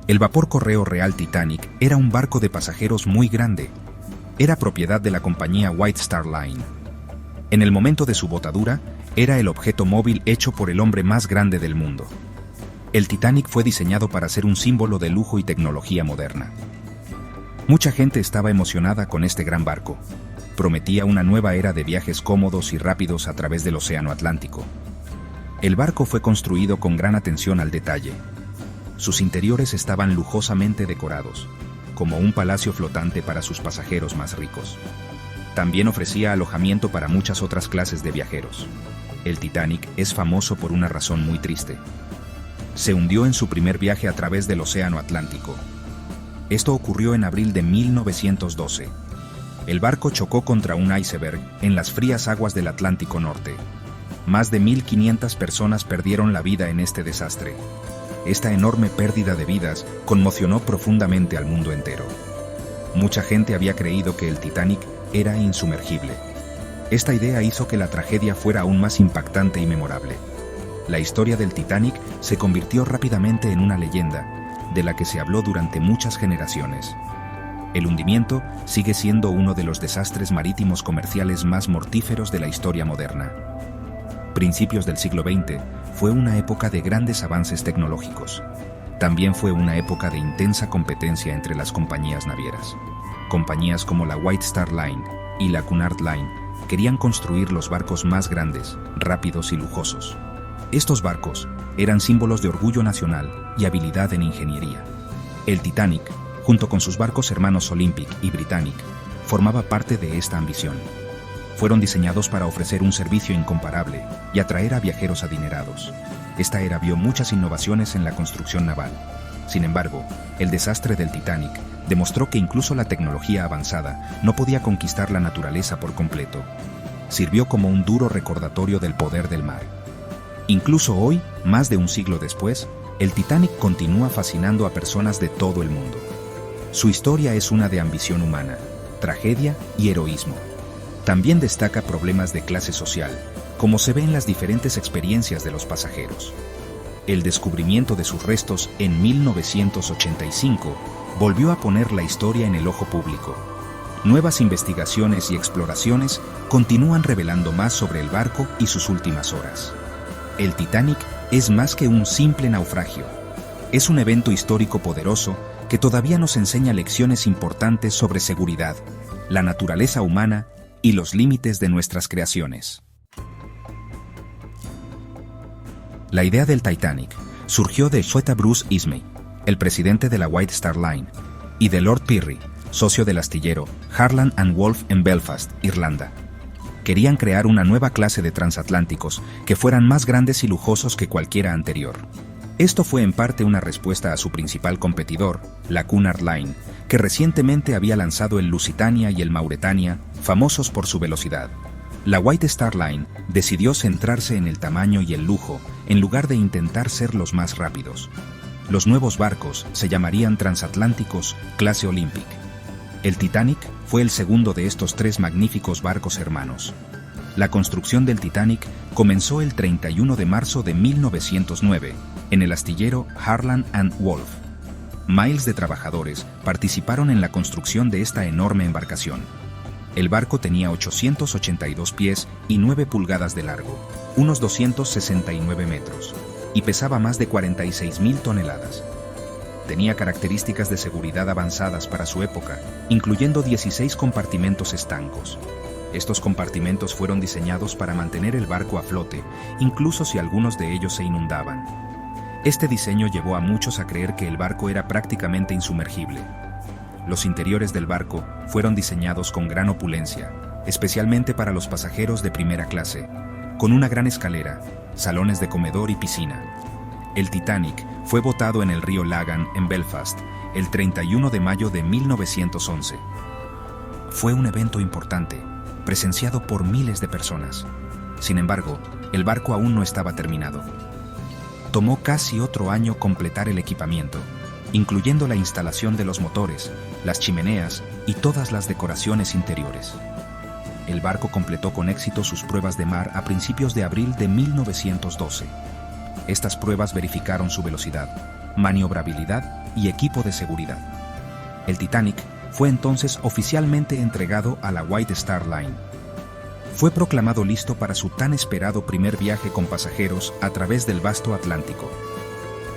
El vapor correo real Titanic era un barco de pasajeros muy grande. Era propiedad de la compañía White Star Line. En el momento de su botadura, era el objeto móvil hecho por el hombre más grande del mundo. El Titanic fue diseñado para ser un símbolo de lujo y tecnología moderna. Mucha gente estaba emocionada con este gran barco. Prometía una nueva era de viajes cómodos y rápidos a través del Océano Atlántico. El barco fue construido con gran atención al detalle. Sus interiores estaban lujosamente decorados, como un palacio flotante para sus pasajeros más ricos. También ofrecía alojamiento para muchas otras clases de viajeros. El Titanic es famoso por una razón muy triste. Se hundió en su primer viaje a través del Océano Atlántico. Esto ocurrió en abril de 1912. El barco chocó contra un iceberg en las frías aguas del Atlántico Norte. Más de 1.500 personas perdieron la vida en este desastre. Esta enorme pérdida de vidas conmocionó profundamente al mundo entero. Mucha gente había creído que el Titanic era insumergible. Esta idea hizo que la tragedia fuera aún más impactante y memorable. La historia del Titanic se convirtió rápidamente en una leyenda, de la que se habló durante muchas generaciones. El hundimiento sigue siendo uno de los desastres marítimos comerciales más mortíferos de la historia moderna. Principios del siglo XX fue una época de grandes avances tecnológicos. También fue una época de intensa competencia entre las compañías navieras. Compañías como la White Star Line y la Cunard Line querían construir los barcos más grandes, rápidos y lujosos. Estos barcos eran símbolos de orgullo nacional y habilidad en ingeniería. El Titanic, junto con sus barcos hermanos Olympic y Britannic, formaba parte de esta ambición. Fueron diseñados para ofrecer un servicio incomparable y atraer a viajeros adinerados. Esta era vio muchas innovaciones en la construcción naval. Sin embargo, el desastre del Titanic demostró que incluso la tecnología avanzada no podía conquistar la naturaleza por completo. Sirvió como un duro recordatorio del poder del mar. Incluso hoy, más de un siglo después, el Titanic continúa fascinando a personas de todo el mundo. Su historia es una de ambición humana, tragedia y heroísmo. También destaca problemas de clase social, como se ve en las diferentes experiencias de los pasajeros. El descubrimiento de sus restos en 1985 volvió a poner la historia en el ojo público. Nuevas investigaciones y exploraciones continúan revelando más sobre el barco y sus últimas horas. El Titanic es más que un simple naufragio. Es un evento histórico poderoso que todavía nos enseña lecciones importantes sobre seguridad, la naturaleza humana y los límites de nuestras creaciones. La idea del Titanic surgió de Sir Bruce Ismay, el presidente de la White Star Line, y de Lord Pirrie, socio del astillero Harland and Wolff en Belfast, Irlanda. Querían crear una nueva clase de transatlánticos que fueran más grandes y lujosos que cualquiera anterior. Esto fue en parte una respuesta a su principal competidor, la Cunard Line, que recientemente había lanzado el Lusitania y el Mauretania, famosos por su velocidad. La White Star Line decidió centrarse en el tamaño y el lujo, en lugar de intentar ser los más rápidos. Los nuevos barcos se llamarían transatlánticos clase Olympic. El Titanic fue el segundo de estos tres magníficos barcos hermanos. La construcción del Titanic comenzó el 31 de marzo de 1909 en el astillero Harland and Wolff. Miles de trabajadores participaron en la construcción de esta enorme embarcación. El barco tenía 882 pies y 9 pulgadas de largo, unos 269 metros, y pesaba más de 46.000 toneladas. Tenía características de seguridad avanzadas para su época, incluyendo 16 compartimentos estancos. Estos compartimentos fueron diseñados para mantener el barco a flote, incluso si algunos de ellos se inundaban. Este diseño llevó a muchos a creer que el barco era prácticamente insumergible. Los interiores del barco fueron diseñados con gran opulencia, especialmente para los pasajeros de primera clase, con una gran escalera, salones de comedor y piscina. El Titanic fue botado en el río Lagan, en Belfast, el 31 de mayo de 1911. Fue un evento importante, presenciado por miles de personas. Sin embargo, el barco aún no estaba terminado. Tomó casi otro año completar el equipamiento, incluyendo la instalación de los motores, las chimeneas y todas las decoraciones interiores. El barco completó con éxito sus pruebas de mar a principios de abril de 1912. Estas pruebas verificaron su velocidad, maniobrabilidad y equipo de seguridad. El Titanic fue entonces oficialmente entregado a la White Star Line. Fue proclamado listo para su tan esperado primer viaje con pasajeros a través del vasto Atlántico.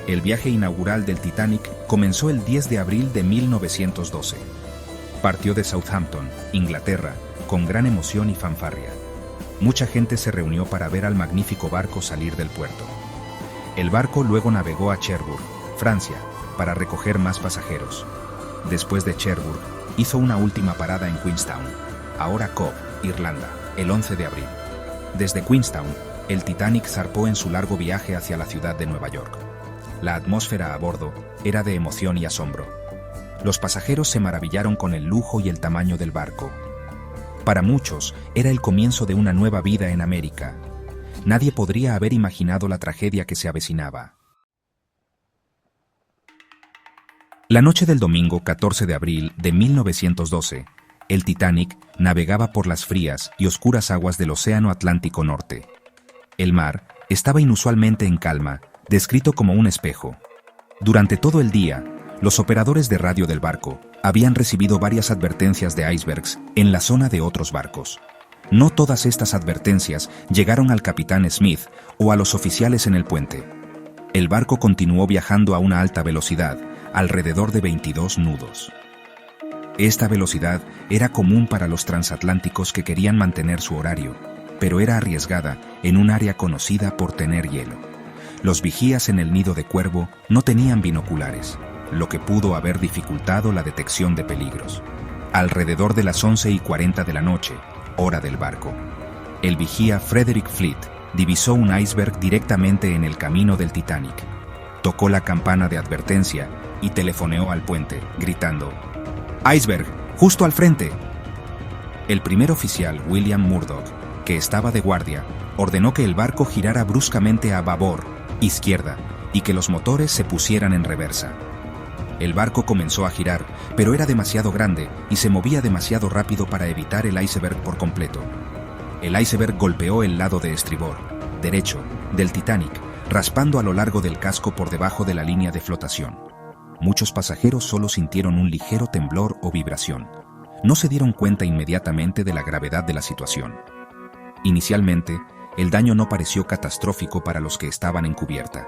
El viaje inaugural del Titanic comenzó el 10 de abril de 1912. Partió de Southampton, Inglaterra, con gran emoción y fanfarria. Mucha gente se reunió para ver al magnífico barco salir del puerto. El barco luego navegó a Cherbourg, Francia, para recoger más pasajeros. Después de Cherbourg, hizo una última parada en Queenstown, ahora Cobh, Irlanda, el 11 de abril. Desde Queenstown, el Titanic zarpó en su largo viaje hacia la ciudad de Nueva York. La atmósfera a bordo era de emoción y asombro. Los pasajeros se maravillaron con el lujo y el tamaño del barco. Para muchos, era el comienzo de una nueva vida en América. Nadie podría haber imaginado la tragedia que se avecinaba. La noche del domingo 14 de abril de 1912, el Titanic navegaba por las frías y oscuras aguas del Océano Atlántico Norte. El mar estaba inusualmente en calma, descrito como un espejo. Durante todo el día, los operadores de radio del barco habían recibido varias advertencias de icebergs en la zona de otros barcos. No todas estas advertencias llegaron al capitán Smith o a los oficiales en el puente. El barco continuó viajando a una alta velocidad, alrededor de 22 nudos. Esta velocidad era común para los transatlánticos que querían mantener su horario, pero era arriesgada en un área conocida por tener hielo. Los vigías en el nido de Cuervo no tenían binoculares, lo que pudo haber dificultado la detección de peligros. Alrededor de las 11:40 de la noche, hora del barco, el vigía Frederick Fleet divisó un iceberg directamente en el camino del Titanic. Tocó la campana de advertencia y telefoneó al puente, gritando: «¡Iceberg! ¡Justo al frente!». El primer oficial, William Murdoch, que estaba de guardia, ordenó que el barco girara bruscamente a babor, izquierda, y que los motores se pusieran en reversa. El barco comenzó a girar, pero era demasiado grande y se movía demasiado rápido para evitar el iceberg por completo. El iceberg golpeó el lado de estribor, derecho, del Titanic, raspando a lo largo del casco por debajo de la línea de flotación. Muchos pasajeros solo sintieron un ligero temblor o vibración. No se dieron cuenta inmediatamente de la gravedad de la situación. Inicialmente, el daño no pareció catastrófico para los que estaban en cubierta.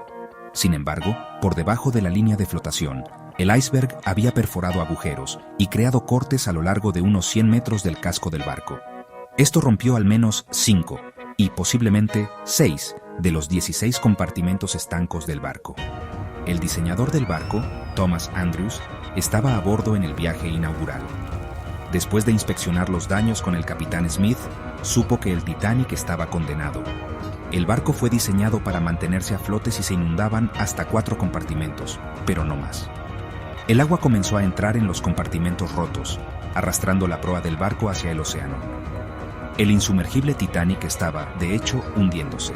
Sin embargo, por debajo de la línea de flotación, el iceberg había perforado agujeros y creado cortes a lo largo de unos 100 metros del casco del barco. Esto rompió al menos 5, y posiblemente 6, de los 16 compartimentos estancos del barco. El diseñador del barco, Thomas Andrews, estaba a bordo en el viaje inaugural. Después de inspeccionar los daños con el capitán Smith, supo que el Titanic estaba condenado. El barco fue diseñado para mantenerse a flote si se inundaban hasta 4 compartimentos, pero no más. El agua comenzó a entrar en los compartimentos rotos, arrastrando la proa del barco hacia el océano. El insumergible Titanic estaba, de hecho, hundiéndose.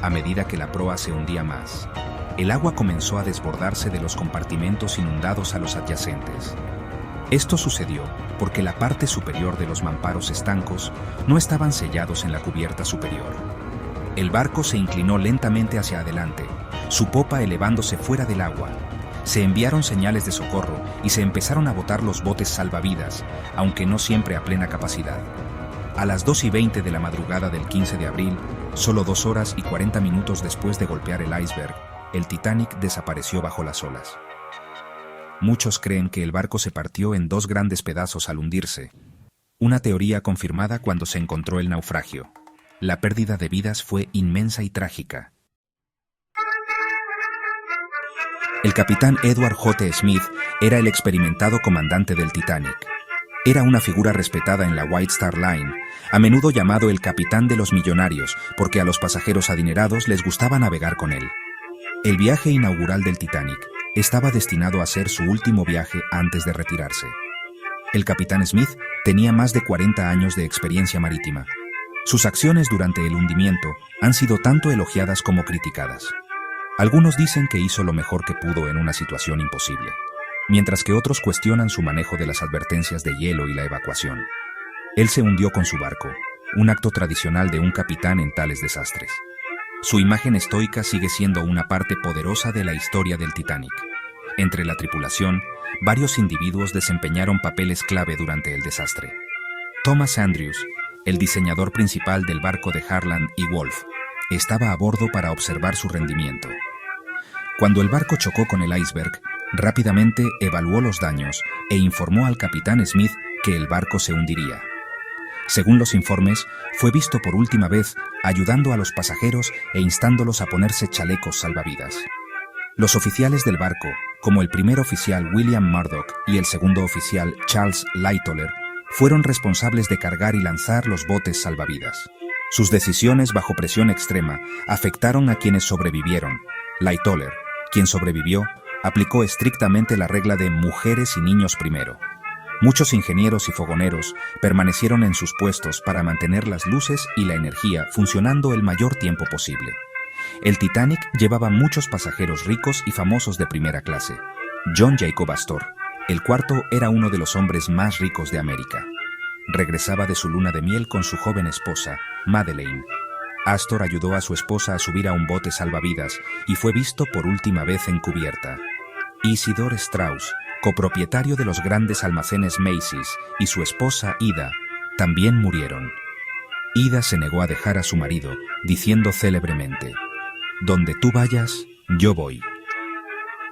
A medida que la proa se hundía más, el agua comenzó a desbordarse de los compartimentos inundados a los adyacentes. Esto sucedió porque la parte superior de los mamparos estancos no estaban sellados en la cubierta superior. El barco se inclinó lentamente hacia adelante, su popa elevándose fuera del agua. Se enviaron señales de socorro y se empezaron a botar los botes salvavidas, aunque no siempre a plena capacidad. A las 2:20 de la madrugada del 15 de abril, solo 2 horas y 40 minutos después de golpear el iceberg, el Titanic desapareció bajo las olas. Muchos creen que el barco se partió en 2 grandes pedazos al hundirse, una teoría confirmada cuando se encontró el naufragio. La pérdida de vidas fue inmensa y trágica. El capitán Edward J. Smith era el experimentado comandante del Titanic. Era una figura respetada en la White Star Line, a menudo llamado el capitán de los millonarios, porque a los pasajeros adinerados les gustaba navegar con él. El viaje inaugural del Titanic estaba destinado a ser su último viaje antes de retirarse. El capitán Smith tenía más de 40 años de experiencia marítima. Sus acciones durante el hundimiento han sido tanto elogiadas como criticadas. Algunos dicen que hizo lo mejor que pudo en una situación imposible, mientras que otros cuestionan su manejo de las advertencias de hielo y la evacuación. Él se hundió con su barco, un acto tradicional de un capitán en tales desastres. Su imagen estoica sigue siendo una parte poderosa de la historia del Titanic. Entre la tripulación, varios individuos desempeñaron papeles clave durante el desastre. Thomas Andrews, el diseñador principal del barco de Harland y Wolff, estaba a bordo para observar su rendimiento. Cuando el barco chocó con el iceberg, rápidamente evaluó los daños e informó al capitán Smith que el barco se hundiría. Según los informes, fue visto por última vez ayudando a los pasajeros e instándolos a ponerse chalecos salvavidas. Los oficiales del barco, como el primer oficial William Murdoch y el segundo oficial Charles Lightoller, fueron responsables de cargar y lanzar los botes salvavidas. Sus decisiones bajo presión extrema afectaron a quienes sobrevivieron. Lightoller, quien sobrevivió, aplicó estrictamente la regla de mujeres y niños primero. Muchos ingenieros y fogoneros permanecieron en sus puestos para mantener las luces y la energía funcionando el mayor tiempo posible. El Titanic llevaba muchos pasajeros ricos y famosos de primera clase. John Jacob Astor, el cuarto, era uno de los hombres más ricos de América. Regresaba de su luna de miel con su joven esposa, Madeleine. Astor ayudó a su esposa a subir a un bote salvavidas y fue visto por última vez en cubierta. Isidor Strauss, copropietario de los grandes almacenes Macy's, y su esposa Ida también murieron. Ida se negó a dejar a su marido, diciendo célebremente: «Donde tú vayas, yo voy».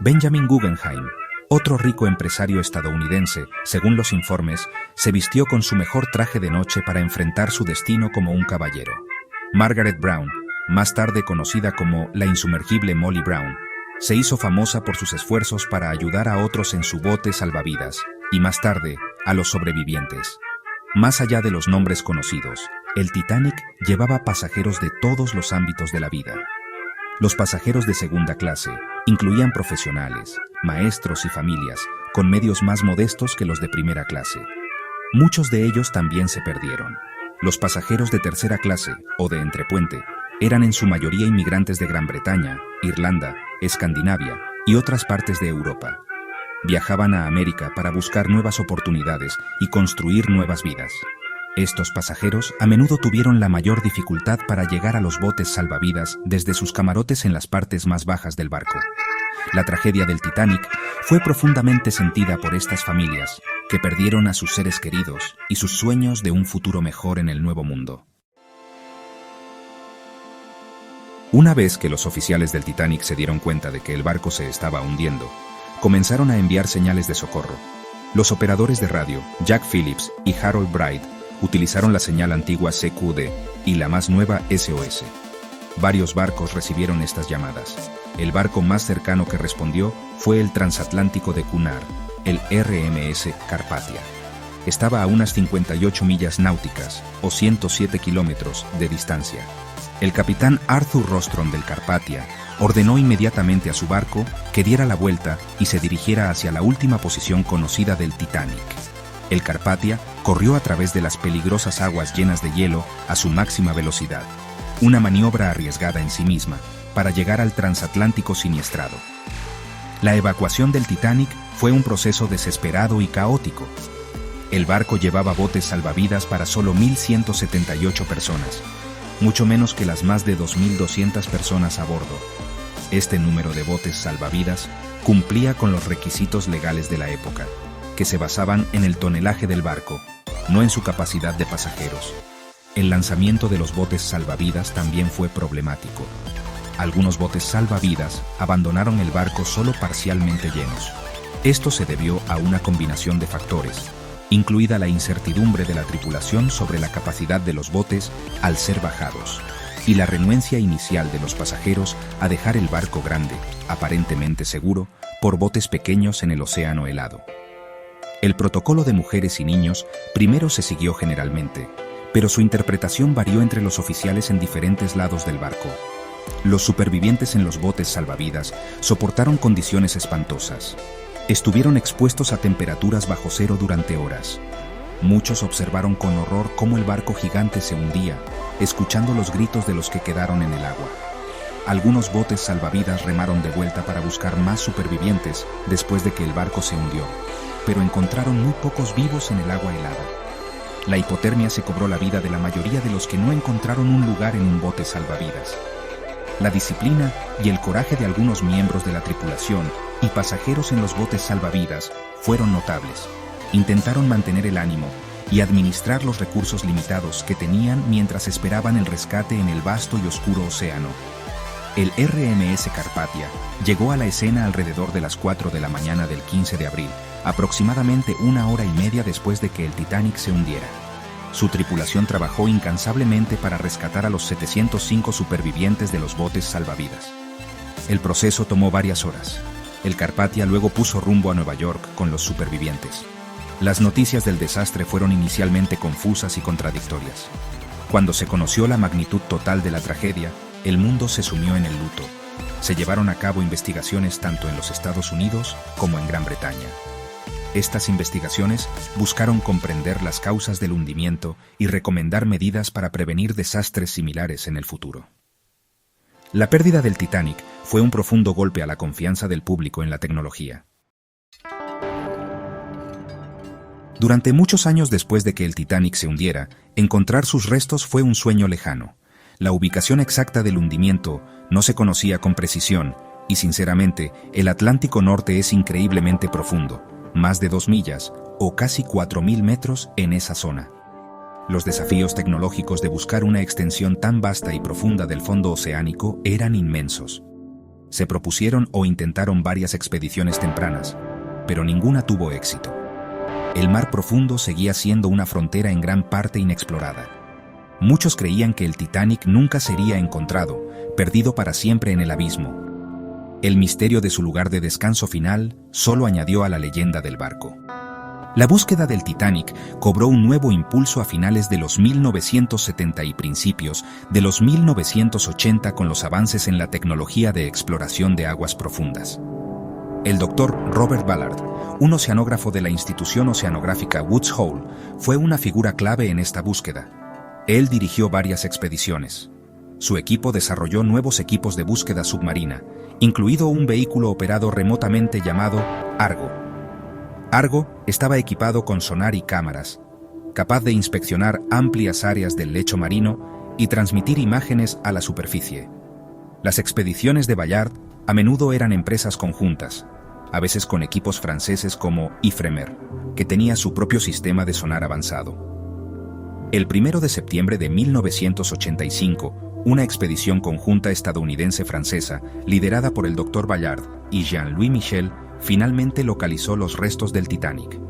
Benjamin Guggenheim, otro rico empresario estadounidense, según los informes, se vistió con su mejor traje de noche para enfrentar su destino como un caballero. Margaret Brown, más tarde conocida como la insumergible Molly Brown, se hizo famosa por sus esfuerzos para ayudar a otros en su bote salvavidas, y más tarde, a los sobrevivientes. Más allá de los nombres conocidos, el Titanic llevaba pasajeros de todos los ámbitos de la vida. Los pasajeros de segunda clase incluían profesionales, maestros y familias, con medios más modestos que los de primera clase. Muchos de ellos también se perdieron. Los pasajeros de tercera clase, o de entrepuente, eran en su mayoría inmigrantes de Gran Bretaña, Irlanda, Escandinavia y otras partes de Europa. Viajaban a América para buscar nuevas oportunidades y construir nuevas vidas. Estos pasajeros a menudo tuvieron la mayor dificultad para llegar a los botes salvavidas desde sus camarotes en las partes más bajas del barco. La tragedia del Titanic fue profundamente sentida por estas familias, que perdieron a sus seres queridos y sus sueños de un futuro mejor en el Nuevo Mundo. Una vez que los oficiales del Titanic se dieron cuenta de que el barco se estaba hundiendo, comenzaron a enviar señales de socorro. Los operadores de radio, Jack Phillips y Harold Bride, utilizaron la señal antigua CQD y la más nueva SOS. Varios barcos recibieron estas llamadas. El barco más cercano que respondió fue el transatlántico de Cunard, el RMS Carpathia. Estaba a unas 58 millas náuticas, o 107 kilómetros, de distancia. El capitán Arthur Rostron del Carpathia ordenó inmediatamente a su barco que diera la vuelta y se dirigiera hacia la última posición conocida del Titanic. El Carpathia corrió a través de las peligrosas aguas llenas de hielo a su máxima velocidad, una maniobra arriesgada en sí misma, para llegar al transatlántico siniestrado. La evacuación del Titanic fue un proceso desesperado y caótico. El barco llevaba botes salvavidas para solo 1.178 personas, mucho menos que las más de 2.200 personas a bordo. Este número de botes salvavidas cumplía con los requisitos legales de la época, que se basaban en el tonelaje del barco, no en su capacidad de pasajeros. El lanzamiento de los botes salvavidas también fue problemático. Algunos botes salvavidas abandonaron el barco solo parcialmente llenos. Esto se debió a una combinación de factores, incluida la incertidumbre de la tripulación sobre la capacidad de los botes al ser bajados, y la renuencia inicial de los pasajeros a dejar el barco grande, aparentemente seguro, por botes pequeños en el océano helado. El protocolo de mujeres y niños primero se siguió generalmente, pero su interpretación varió entre los oficiales en diferentes lados del barco. Los supervivientes en los botes salvavidas soportaron condiciones espantosas. Estuvieron expuestos a temperaturas bajo cero durante horas. Muchos observaron con horror cómo el barco gigante se hundía, escuchando los gritos de los que quedaron en el agua. Algunos botes salvavidas remaron de vuelta para buscar más supervivientes después de que el barco se hundió, pero encontraron muy pocos vivos en el agua helada. La hipotermia se cobró la vida de la mayoría de los que no encontraron un lugar en un bote salvavidas. la disciplina y el coraje de algunos miembros de la tripulación y pasajeros en los botes salvavidas fueron notables. Intentaron mantener el ánimo y administrar los recursos limitados que tenían mientras esperaban el rescate en el vasto y oscuro océano. El RMS Carpathia llegó a la escena alrededor de las 4 de la mañana del 15 de abril, aproximadamente 1 hora y media después de que el Titanic se hundiera. Su tripulación trabajó incansablemente para rescatar a los 705 supervivientes de los botes salvavidas. El proceso tomó varias horas. El Carpathia luego puso rumbo a Nueva York con los supervivientes. Las noticias del desastre fueron inicialmente confusas y contradictorias. Cuando se conoció la magnitud total de la tragedia, el mundo se sumió en el luto. Se llevaron a cabo investigaciones tanto en los Estados Unidos como en Gran Bretaña. Estas investigaciones buscaron comprender las causas del hundimiento y recomendar medidas para prevenir desastres similares en el futuro. La pérdida del Titanic fue un profundo golpe a la confianza del público en la tecnología. Durante muchos años después de que el Titanic se hundiera, encontrar sus restos fue un sueño lejano. La ubicación exacta del hundimiento no se conocía con precisión y, sinceramente, el Atlántico Norte es increíblemente profundo, más de 2 millas o casi 4.000 metros en esa zona. Los desafíos tecnológicos de buscar una extensión tan vasta y profunda del fondo oceánico eran inmensos. Se propusieron o intentaron varias expediciones tempranas, pero ninguna tuvo éxito. El mar profundo seguía siendo una frontera en gran parte inexplorada. Muchos creían que el Titanic nunca sería encontrado, perdido para siempre en el abismo. El misterio de su lugar de descanso final solo añadió a la leyenda del barco. La búsqueda del Titanic cobró un nuevo impulso a finales de los 1970 y principios de los 1980 con los avances en la tecnología de exploración de aguas profundas. El Dr. Robert Ballard, un oceanógrafo de la institución oceanográfica Woods Hole, fue una figura clave en esta búsqueda. Él dirigió varias expediciones. Su equipo desarrolló nuevos equipos de búsqueda submarina, incluido un vehículo operado remotamente llamado Argo. Argo estaba equipado con sonar y cámaras, capaz de inspeccionar amplias áreas del lecho marino y transmitir imágenes a la superficie. Las expediciones de Ballard a menudo eran empresas conjuntas, a veces con equipos franceses como Ifremer, que tenía su propio sistema de sonar avanzado. El 1 de septiembre de 1985, una expedición conjunta estadounidense-francesa, liderada por el Dr. Ballard y Jean-Louis Michel, finalmente localizó los restos del Titanic.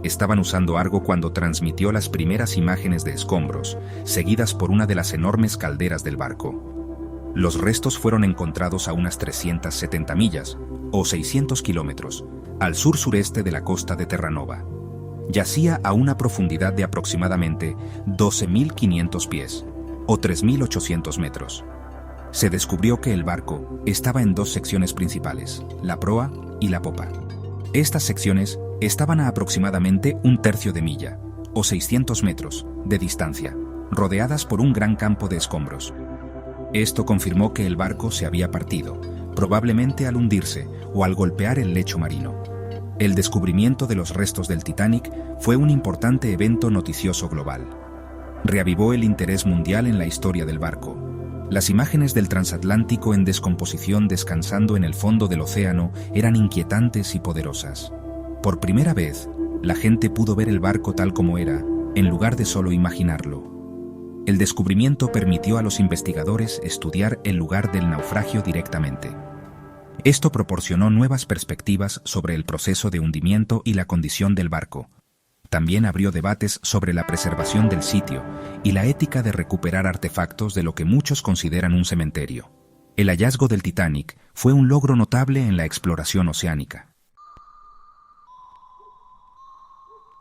Estaban usando Argo cuando transmitió las primeras imágenes de escombros, seguidas por una de las enormes calderas del barco. Los restos fueron encontrados a unas 370 millas, o 600 kilómetros, al sur-sureste de la costa de Terranova. Yacía a una profundidad de aproximadamente 12.500 pies, o 3.800 metros. Se descubrió que el barco estaba en 2 secciones principales, la proa y la popa. Estas secciones estaban a aproximadamente 1/3 de milla, o 600 metros, de distancia, rodeadas por un gran campo de escombros. Esto confirmó que el barco se había partido, probablemente al hundirse o al golpear el lecho marino. El descubrimiento de los restos del Titanic fue un importante evento noticioso global. Reavivó el interés mundial en la historia del barco. Las imágenes del transatlántico en descomposición descansando en el fondo del océano eran inquietantes y poderosas. Por primera vez, la gente pudo ver el barco tal como era, en lugar de solo imaginarlo. El descubrimiento permitió a los investigadores estudiar el lugar del naufragio directamente. Esto proporcionó nuevas perspectivas sobre el proceso de hundimiento y la condición del barco. También abrió debates sobre la preservación del sitio y la ética de recuperar artefactos de lo que muchos consideran un cementerio. El hallazgo del Titanic fue un logro notable en la exploración oceánica.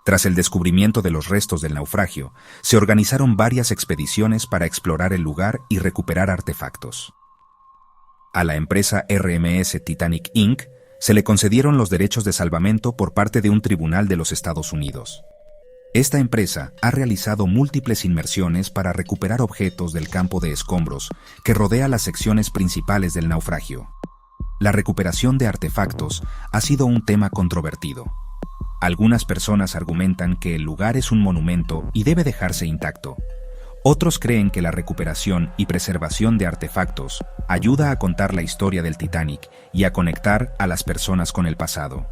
Tras el descubrimiento de los restos del naufragio, se organizaron varias expediciones para explorar el lugar y recuperar artefactos. A la empresa RMS Titanic Inc. se le concedieron los derechos de salvamento por parte de un tribunal de los Estados Unidos. Esta empresa ha realizado múltiples inmersiones para recuperar objetos del campo de escombros que rodea las secciones principales del naufragio. La recuperación de artefactos ha sido un tema controvertido. Algunas personas argumentan que el lugar es un monumento y debe dejarse intacto. Otros creen que la recuperación y preservación de artefactos ayuda a contar la historia del Titanic y a conectar a las personas con el pasado.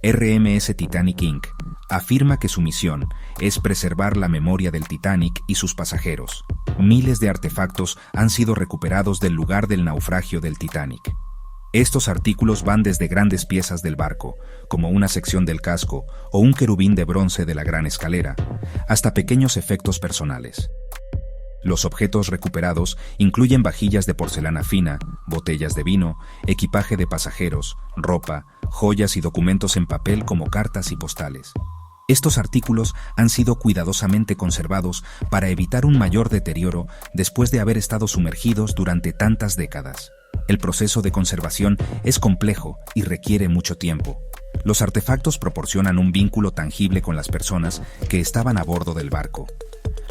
RMS Titanic Inc. afirma que su misión es preservar la memoria del Titanic y sus pasajeros. Miles de artefactos han sido recuperados del lugar del naufragio del Titanic. Estos artículos van desde grandes piezas del barco, como una sección del casco o un querubín de bronce de la gran escalera, hasta pequeños efectos personales. Los objetos recuperados incluyen vajillas de porcelana fina, botellas de vino, equipaje de pasajeros, ropa, joyas y documentos en papel como cartas y postales. Estos artículos han sido cuidadosamente conservados para evitar un mayor deterioro después de haber estado sumergidos durante tantas décadas. El proceso de conservación es complejo y requiere mucho tiempo. Los artefactos proporcionan un vínculo tangible con las personas que estaban a bordo del barco.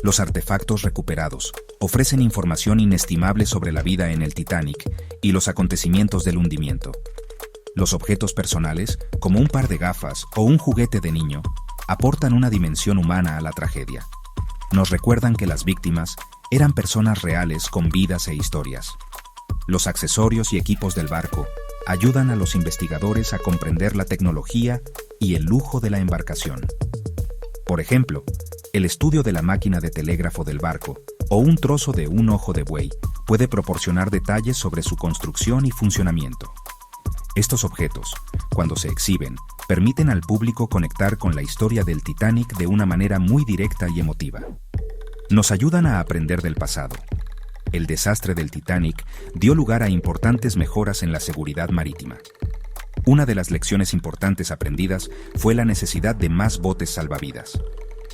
Los artefactos recuperados ofrecen información inestimable sobre la vida en el Titanic y los acontecimientos del hundimiento. Los objetos personales, como un par de gafas o un juguete de niño, aportan una dimensión humana a la tragedia. Nos recuerdan que las víctimas eran personas reales con vidas e historias. Los accesorios y equipos del barco ayudan a los investigadores a comprender la tecnología y el lujo de la embarcación. Por ejemplo, el estudio de la máquina de telégrafo del barco o un trozo de un ojo de buey puede proporcionar detalles sobre su construcción y funcionamiento. Estos objetos, cuando se exhiben, permiten al público conectar con la historia del Titanic de una manera muy directa y emotiva. Nos ayudan a aprender del pasado. El desastre del Titanic dio lugar a importantes mejoras en la seguridad marítima. Una de las lecciones importantes aprendidas fue la necesidad de más botes salvavidas.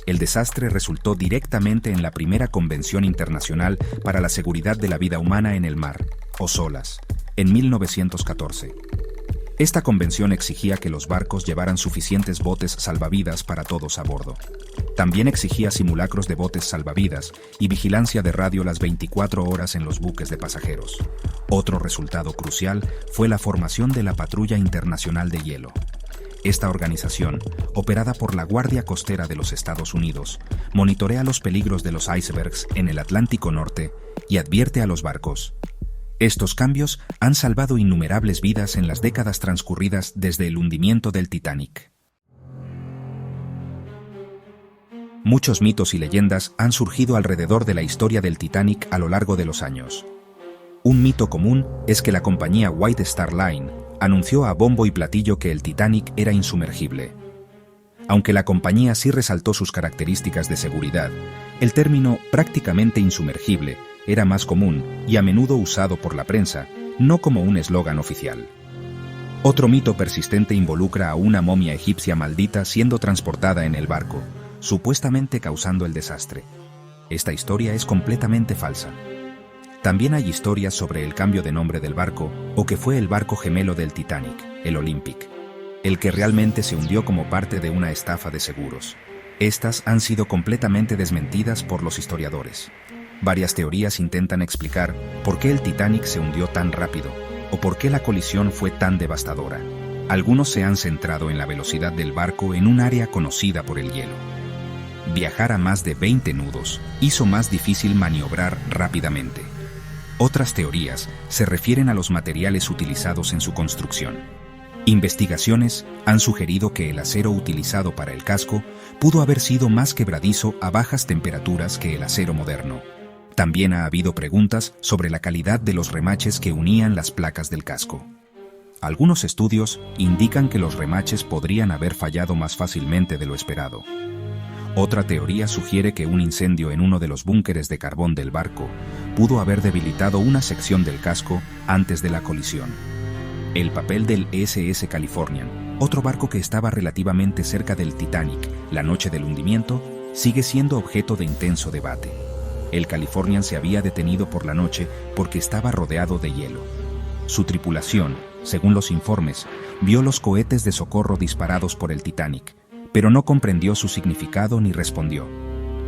El desastre resultó directamente en la primera Convención Internacional para la Seguridad de la Vida Humana en el Mar, o SOLAS, en 1914. Esta convención exigía que los barcos llevaran suficientes botes salvavidas para todos a bordo. También exigía simulacros de botes salvavidas y vigilancia de radio las 24 horas en los buques de pasajeros. Otro resultado crucial fue la formación de la Patrulla Internacional de Hielo. Esta organización, operada por la Guardia Costera de los Estados Unidos, monitorea los peligros de los icebergs en el Atlántico Norte y advierte a los barcos. Estos cambios han salvado innumerables vidas en las décadas transcurridas desde el hundimiento del Titanic. Muchos mitos y leyendas han surgido alrededor de la historia del Titanic a lo largo de los años. Un mito común es que la compañía White Star Line anunció a bombo y platillo que el Titanic era insumergible. Aunque la compañía sí resaltó sus características de seguridad, el término prácticamente insumergible era más común y a menudo usado por la prensa, no como un eslogan oficial. Otro mito persistente involucra a una momia egipcia maldita siendo transportada en el barco, supuestamente causando el desastre. Esta historia es completamente falsa. También hay historias sobre el cambio de nombre del barco o que fue el barco gemelo del Titanic, el Olympic, el que realmente se hundió como parte de una estafa de seguros. Estas han sido completamente desmentidas por los historiadores. Varias teorías intentan explicar por qué el Titanic se hundió tan rápido o por qué la colisión fue tan devastadora. Algunos se han centrado en la velocidad del barco en un área conocida por el hielo. Viajar a más de 20 nudos hizo más difícil maniobrar rápidamente. Otras teorías se refieren a los materiales utilizados en su construcción. Investigaciones han sugerido que el acero utilizado para el casco pudo haber sido más quebradizo a bajas temperaturas que el acero moderno. También ha habido preguntas sobre la calidad de los remaches que unían las placas del casco. Algunos estudios indican que los remaches podrían haber fallado más fácilmente de lo esperado. Otra teoría sugiere que un incendio en uno de los búnkeres de carbón del barco pudo haber debilitado una sección del casco antes de la colisión. El papel del SS Californian, otro barco que estaba relativamente cerca del Titanic la noche del hundimiento, sigue siendo objeto de intenso debate. El Californian se había detenido por la noche porque estaba rodeado de hielo. Su tripulación, según los informes, vio los cohetes de socorro disparados por el Titanic, pero no comprendió su significado ni respondió.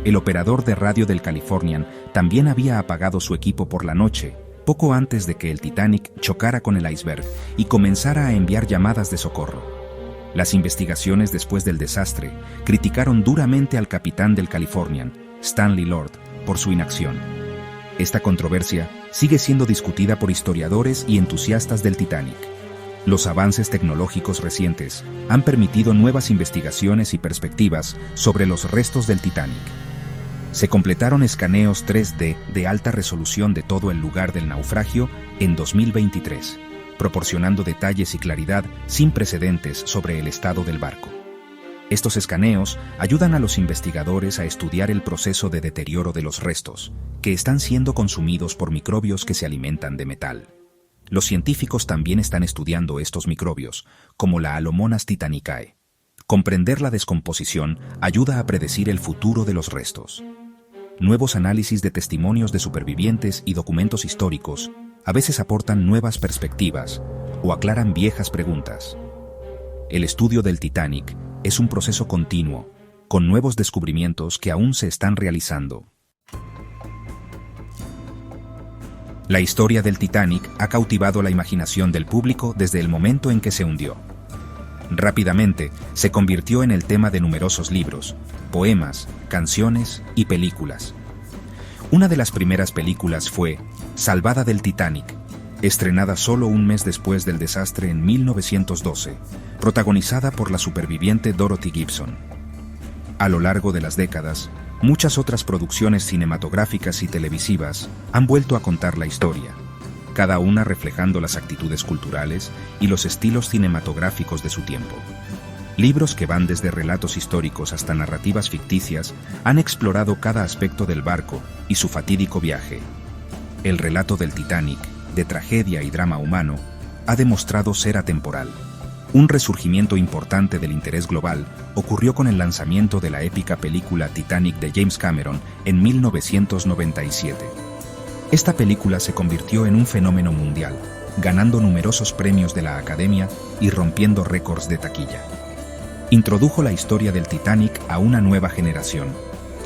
El operador de radio del Californian también había apagado su equipo por la noche, poco antes de que el Titanic chocara con el iceberg y comenzara a enviar llamadas de socorro. Las investigaciones después del desastre criticaron duramente al capitán del Californian, Stanley Lord, por su inacción. Esta controversia sigue siendo discutida por historiadores y entusiastas del Titanic. Los avances tecnológicos recientes han permitido nuevas investigaciones y perspectivas sobre los restos del Titanic. Se completaron escaneos 3D de alta resolución de todo el lugar del naufragio en 2023, proporcionando detalles y claridad sin precedentes sobre el estado del barco. Estos escaneos ayudan a los investigadores a estudiar el proceso de deterioro de los restos, que están siendo consumidos por microbios que se alimentan de metal. Los científicos también están estudiando estos microbios, como la Alomonas titanicae. Comprender la descomposición ayuda a predecir el futuro de los restos. Nuevos análisis de testimonios de supervivientes y documentos históricos a veces aportan nuevas perspectivas o aclaran viejas preguntas. El estudio del Titanic es un proceso continuo, con nuevos descubrimientos que aún se están realizando. La historia del Titanic ha cautivado la imaginación del público desde el momento en que se hundió. Rápidamente se convirtió en el tema de numerosos libros, poemas, canciones y películas. Una de las primeras películas fue Salvada del Titanic, estrenada solo un mes después del desastre en 1912, protagonizada por la superviviente Dorothy Gibson. A lo largo de las décadas, muchas otras producciones cinematográficas y televisivas han vuelto a contar la historia, cada una reflejando las actitudes culturales y los estilos cinematográficos de su tiempo. Libros que van desde relatos históricos hasta narrativas ficticias han explorado cada aspecto del barco y su fatídico viaje. El relato del Titanic, de tragedia y drama humano, ha demostrado ser atemporal. Un resurgimiento importante del interés global ocurrió con el lanzamiento de la épica película Titanic de James Cameron en 1997. Esta película se convirtió en un fenómeno mundial, ganando numerosos premios de la Academia y rompiendo récords de taquilla. Introdujo la historia del Titanic a una nueva generación.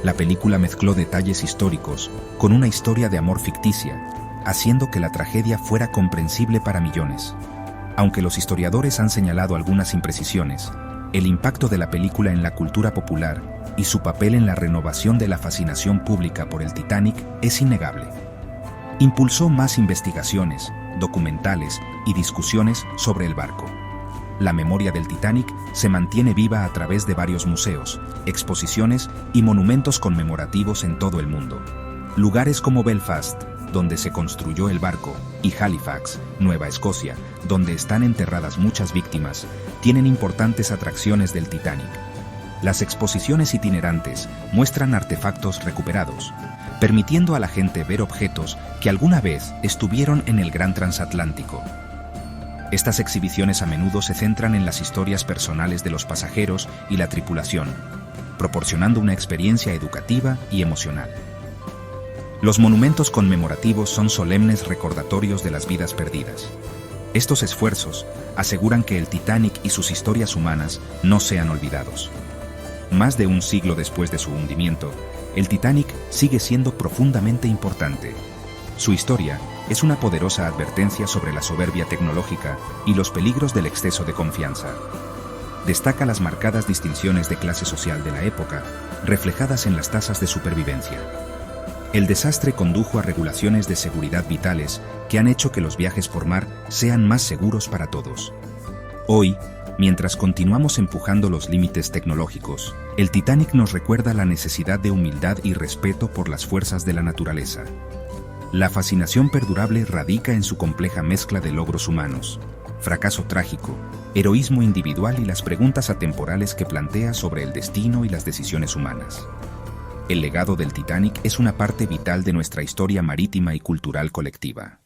La película mezcló detalles históricos con una historia de amor ficticia, haciendo que la tragedia fuera comprensible para millones. Aunque los historiadores han señalado algunas imprecisiones, el impacto de la película en la cultura popular y su papel en la renovación de la fascinación pública por el Titanic es innegable. Impulsó más investigaciones, documentales y discusiones sobre el barco. La memoria del Titanic se mantiene viva a través de varios museos, exposiciones y monumentos conmemorativos en todo el mundo. Lugares como Belfast, donde se construyó el barco, y Halifax, Nueva Escocia, donde están enterradas muchas víctimas, tienen importantes atracciones del Titanic. Las exposiciones itinerantes muestran artefactos recuperados, permitiendo a la gente ver objetos que alguna vez estuvieron en el Gran Transatlántico. Estas exhibiciones a menudo se centran en las historias personales de los pasajeros y la tripulación, proporcionando una experiencia educativa y emocional. Los monumentos conmemorativos son solemnes recordatorios de las vidas perdidas. Estos esfuerzos aseguran que el Titanic y sus historias humanas no sean olvidados. Más de un siglo después de su hundimiento, el Titanic sigue siendo profundamente importante. Su historia es una poderosa advertencia sobre la soberbia tecnológica y los peligros del exceso de confianza. Destaca las marcadas distinciones de clase social de la época, reflejadas en las tasas de supervivencia. El desastre condujo a regulaciones de seguridad vitales que han hecho que los viajes por mar sean más seguros para todos. Hoy, mientras continuamos empujando los límites tecnológicos, el Titanic nos recuerda la necesidad de humildad y respeto por las fuerzas de la naturaleza. La fascinación perdurable radica en su compleja mezcla de logros humanos, fracaso trágico, heroísmo individual y las preguntas atemporales que plantea sobre el destino y las decisiones humanas. El legado del Titanic es una parte vital de nuestra historia marítima y cultural colectiva.